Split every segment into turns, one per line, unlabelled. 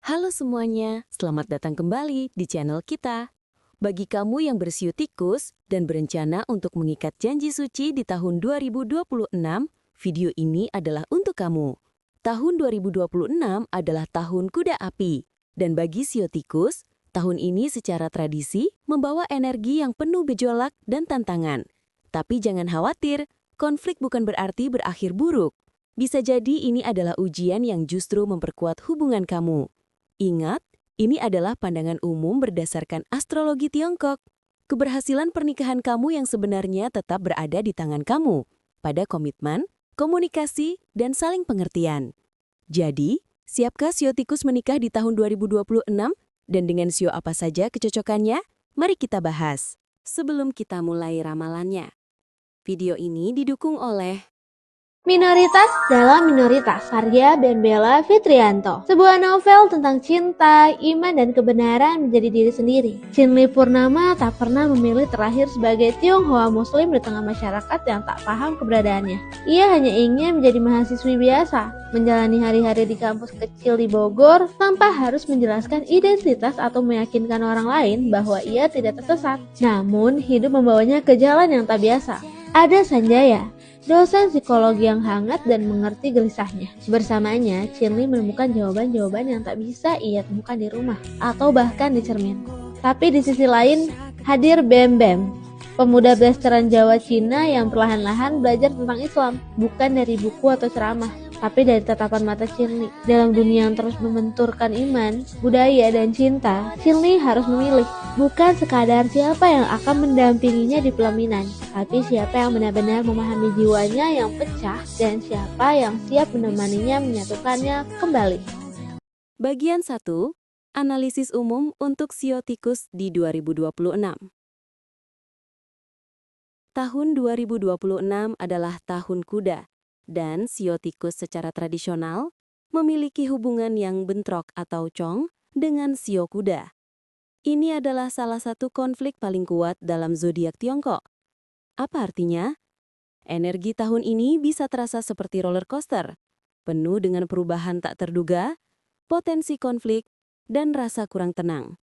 Halo semuanya, selamat datang kembali di channel kita. Bagi kamu yang bersiu tikus dan berencana untuk mengikat janji suci di tahun 2026, video ini adalah untuk kamu. Tahun 2026 adalah tahun kuda api, dan bagi sio tikus, tahun ini secara tradisi membawa energi yang penuh gejolak dan tantangan. Tapi jangan khawatir, konflik bukan berarti berakhir buruk. Bisa jadi ini adalah ujian yang justru memperkuat hubungan kamu. Ingat, ini adalah pandangan umum berdasarkan astrologi Tiongkok. Keberhasilan pernikahan kamu yang sebenarnya tetap berada di tangan kamu, pada komitmen, komunikasi, dan saling pengertian. Jadi, siapkah sio tikus menikah di tahun 2026? Dan dengan sio apa saja kecocokannya? Mari kita bahas. Sebelum kita mulai ramalannya, video ini didukung oleh
Minoritas dalam Minoritas, karya Ben Bella Fitrianto. Sebuah novel tentang cinta, iman, dan kebenaran menjadi diri sendiri. Chinli Purnama tak pernah memilih terakhir sebagai Tionghoa Muslim di tengah masyarakat yang tak paham keberadaannya. Ia hanya ingin menjadi mahasiswi biasa, menjalani hari-hari di kampus kecil di Bogor tanpa harus menjelaskan identitas atau meyakinkan orang lain bahwa ia tidak tersesat. Namun, hidup membawanya ke jalan yang tak biasa. Ada Sanjaya, dosen psikologi yang hangat dan mengerti gelisahnya. Bersamanya, Chinli menemukan jawaban-jawaban yang tak bisa ia temukan di rumah atau bahkan di cermin. Tapi di sisi lain, hadir Bem Bem, pemuda blasteran Jawa Cina yang perlahan-lahan belajar tentang Islam, bukan dari buku atau ceramah, tapi dari tatapan mata Chinli. Dalam dunia yang terus membenturkan iman, budaya, dan cinta, Chinli harus memilih, bukan sekadar siapa yang akan mendampinginya di pelaminan, tapi siapa yang benar-benar memahami jiwanya yang pecah dan siapa yang siap menemaninya menyatukannya kembali.
Bagian 1, Analisis Umum untuk Sio Tikus di 2026. Tahun 2026 adalah tahun kuda, dan sio tikus secara tradisional memiliki hubungan yang bentrok atau cong dengan sio kuda. Ini adalah salah satu konflik paling kuat dalam zodiak Tiongkok. Apa artinya? Energi tahun ini bisa terasa seperti roller coaster, penuh dengan perubahan tak terduga, potensi konflik, dan rasa kurang tenang.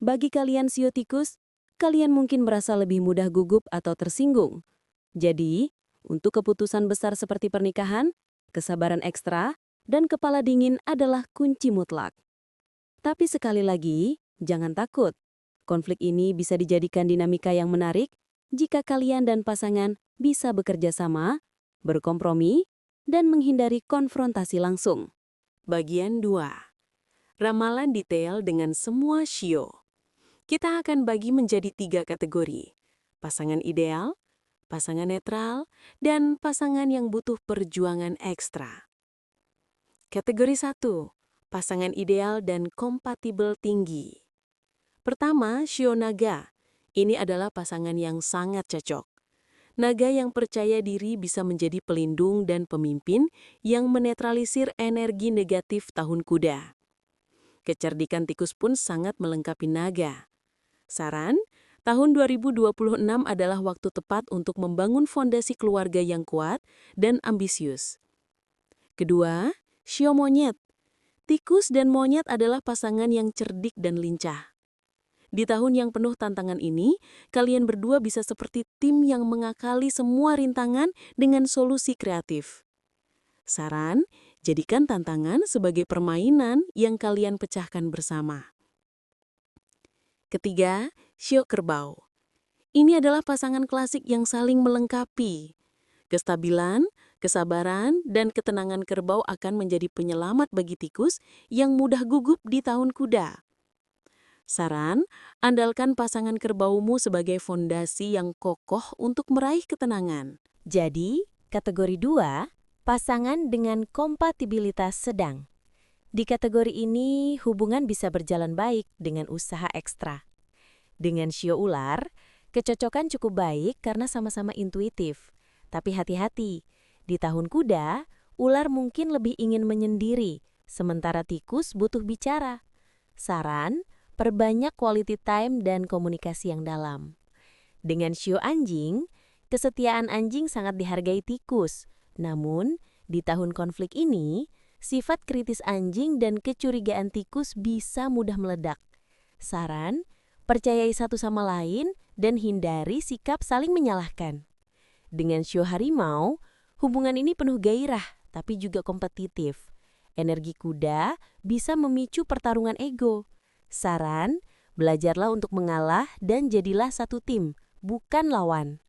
Bagi kalian sio tikus, kalian mungkin merasa lebih mudah gugup atau tersinggung. Jadi, untuk keputusan besar seperti pernikahan, kesabaran ekstra, dan kepala dingin adalah kunci mutlak. Tapi sekali lagi, jangan takut. Konflik ini bisa dijadikan dinamika yang menarik jika kalian dan pasangan bisa bekerja sama, berkompromi, dan menghindari konfrontasi langsung. Bagian 2. Ramalan detail dengan semua shio. Kita akan bagi menjadi 3 kategori. Pasangan ideal, pasangan netral, dan pasangan yang butuh perjuangan ekstra. Kategori 1, pasangan ideal dan kompatibel tinggi. Pertama, shio naga. Ini adalah pasangan yang sangat cocok. Naga yang percaya diri bisa menjadi pelindung dan pemimpin yang menetralisir energi negatif tahun kuda. Kecerdikan tikus pun sangat melengkapi naga. Saran, tahun 2026 adalah waktu tepat untuk membangun fondasi keluarga yang kuat dan ambisius. Kedua, shio monyet. Tikus dan monyet adalah pasangan yang cerdik dan lincah. Di tahun yang penuh tantangan ini, kalian berdua bisa seperti tim yang mengakali semua rintangan dengan solusi kreatif. Saran, jadikan tantangan sebagai permainan yang kalian pecahkan bersama. Ketiga, shio kerbau. Ini adalah pasangan klasik yang saling melengkapi. Kestabilan, kesabaran, dan ketenangan kerbau akan menjadi penyelamat bagi tikus yang mudah gugup di tahun kuda. Saran, andalkan pasangan kerbaumu sebagai fondasi yang kokoh untuk meraih ketenangan. Jadi, kategori 2, pasangan dengan kompatibilitas sedang. Di kategori ini, hubungan bisa berjalan baik dengan usaha ekstra. Dengan shio ular, kecocokan cukup baik karena sama-sama intuitif. Tapi hati-hati, di tahun kuda, ular mungkin lebih ingin menyendiri, sementara tikus butuh bicara. Saran, perbanyak quality time dan komunikasi yang dalam. Dengan shio anjing, kesetiaan anjing sangat dihargai tikus. Namun, di tahun konflik ini, Sifat kritis anjing dan kecurigaan tikus bisa mudah meledak. Saran, percayai satu sama lain dan hindari sikap saling menyalahkan. Dengan sio harimau, hubungan ini penuh gairah tapi juga kompetitif. Energi kuda bisa memicu pertarungan ego. Saran, belajarlah untuk mengalah dan jadilah satu tim, bukan lawan.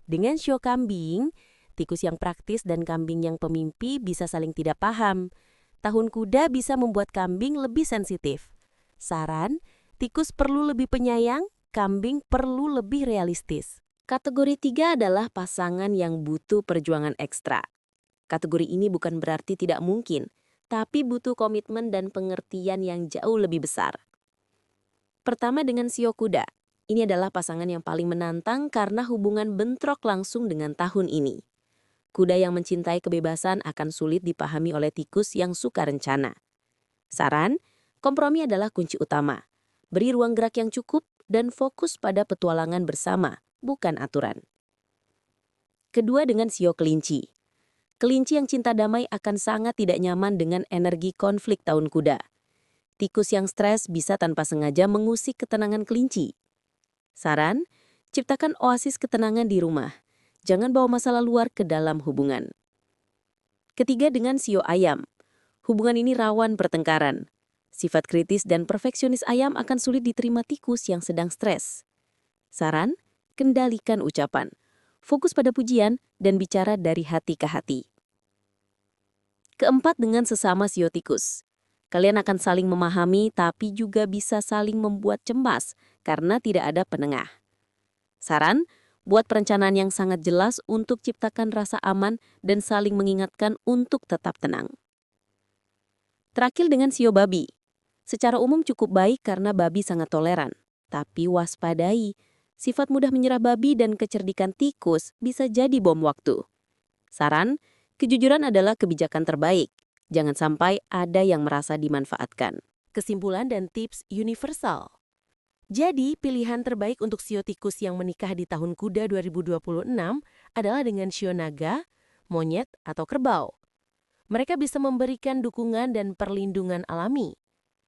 Dengan sio kambing, tikus yang praktis dan kambing yang pemimpi bisa saling tidak paham. Tahun kuda bisa membuat kambing lebih sensitif. Saran, tikus perlu lebih penyayang, kambing perlu lebih realistis. Kategori 3 adalah pasangan yang butuh perjuangan ekstra. Kategori ini bukan berarti tidak mungkin, tapi butuh komitmen dan pengertian yang jauh lebih besar. Pertama dengan sio kuda. Ini adalah pasangan yang paling menantang karena hubungan bentrok langsung dengan tahun ini. Kuda yang mencintai kebebasan akan sulit dipahami oleh tikus yang suka rencana. Saran, kompromi adalah kunci utama. Beri ruang gerak yang cukup dan fokus pada petualangan bersama, bukan aturan. Kedua dengan sio kelinci. Kelinci yang cinta damai akan sangat tidak nyaman dengan energi konflik tahun kuda. Tikus yang stres bisa tanpa sengaja mengusik ketenangan kelinci. Saran, ciptakan oasis ketenangan di rumah. Jangan bawa masalah luar ke dalam hubungan. Ketiga dengan sio ayam. Hubungan ini rawan pertengkaran. Sifat kritis dan perfeksionis ayam akan sulit diterima tikus yang sedang stres. Saran, kendalikan ucapan. Fokus pada pujian dan bicara dari hati ke hati. Keempat dengan sesama sio tikus. Kalian akan saling memahami tapi juga bisa saling membuat cemas karena tidak ada penengah. Saran, buat perencanaan yang sangat jelas untuk ciptakan rasa aman dan saling mengingatkan untuk tetap tenang. Terakhir dengan sio babi. Secara umum cukup baik karena babi sangat toleran. Tapi waspadai, sifat mudah menyerah babi dan kecerdikan tikus bisa jadi bom waktu. Saran, kejujuran adalah kebijakan terbaik. Jangan sampai ada yang merasa dimanfaatkan. Kesimpulan dan tips universal. Jadi, pilihan terbaik untuk sio tikus yang menikah di tahun kuda 2026 adalah dengan sio naga, monyet, atau kerbau. Mereka bisa memberikan dukungan dan perlindungan alami.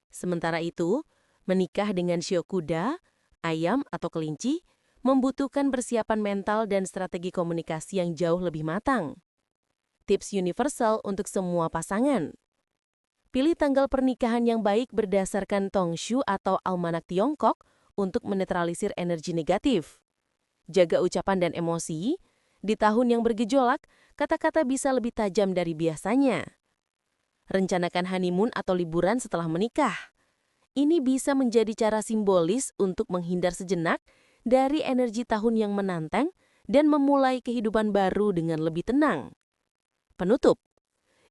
Sementara itu, menikah dengan sio kuda, ayam, atau kelinci membutuhkan persiapan mental dan strategi komunikasi yang jauh lebih matang. Tips universal untuk semua pasangan. Pilih tanggal pernikahan yang baik berdasarkan Tongshu atau almanak Tiongkok untuk menetralisir energi negatif. Jaga ucapan dan emosi. Di tahun yang bergejolak, kata-kata bisa lebih tajam dari biasanya. Rencanakan honeymoon atau liburan setelah menikah. Ini bisa menjadi cara simbolis untuk menghindar sejenak dari energi tahun yang menantang dan memulai kehidupan baru dengan lebih tenang. Penutup.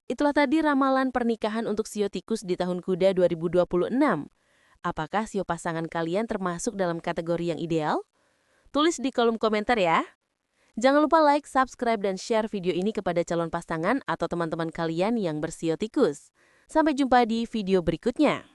Itulah tadi ramalan pernikahan untuk sio tikus di tahun kuda 2026. Apakah sio pasangan kalian termasuk dalam kategori yang ideal? Tulis di kolom komentar ya. Jangan lupa like, subscribe, dan share video ini kepada calon pasangan atau teman-teman kalian yang bersio tikus. Sampai jumpa di video berikutnya.